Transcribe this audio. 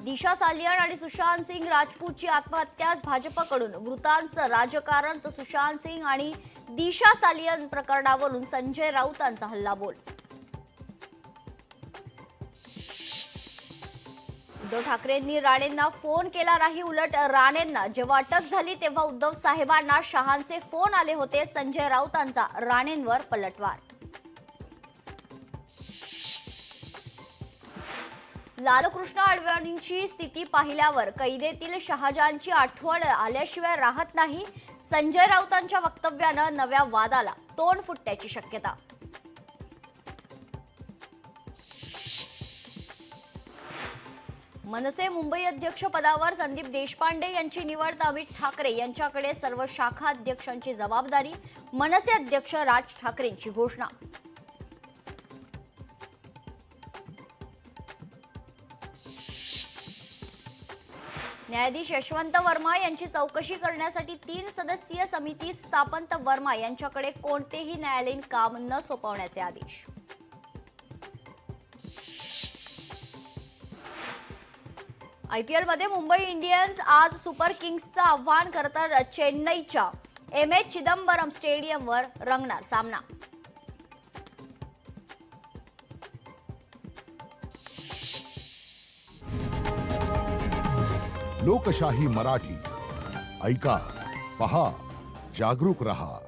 दिशा सालियन आणि सुशांत सिंग राजपूतची आत्महत्याच भाजपकडून मृतांचं राजकारण, तर सुशांत सिंग आणि दिशा सालियन प्रकरणावरून संजय राऊतांचा हल्लाबोल. उद्धव ठाकरेंनी राणेंना फोन केला नाही, उलट राणेंना जेव्हा अटक झाली तेव्हा उद्धव साहेबांना शहांचे फोन आले होते. संजय राऊतांचा राणेंवर पलटवार. लालकृष्ण अडवाणींची स्थिती पाहिल्यावर कैदेतील शहाजांची आठवण आल्याशिवाय राहत नाही. संजय राऊतांच्या वक्तव्यानं नव्या वादाला तोंड फुटण्याची शक्यता. मनसे मुंबई अध्यक्ष पदावर संदीप देशपांडे यांची निवड, अमित ठाकरे यांच्याकडे सर्व शाखा अध्यक्षांची जबाबदारी. मनसे अध्यक्ष राज ठाकरेंची घोषणा. न्यायाधीश यशवंत वर्मा यांची चौकशी करण्यासाठी 3 सदस्यीय समिती स्थापन, वर्मा यांच्याकडे कोणतेही न्यायालयीन काम न सोपवण्याचे आदेश. आयपीएल मध्ये मुंबई इंडियन्स आज सुपर किंग्सचं आव्हान करतात. चेन्नईच्या एम.ए. चिदंबरम स्टेडियमवर रंगणार सामना. लोकशाही मराठी ऐका, पहा, जागरूक रहा.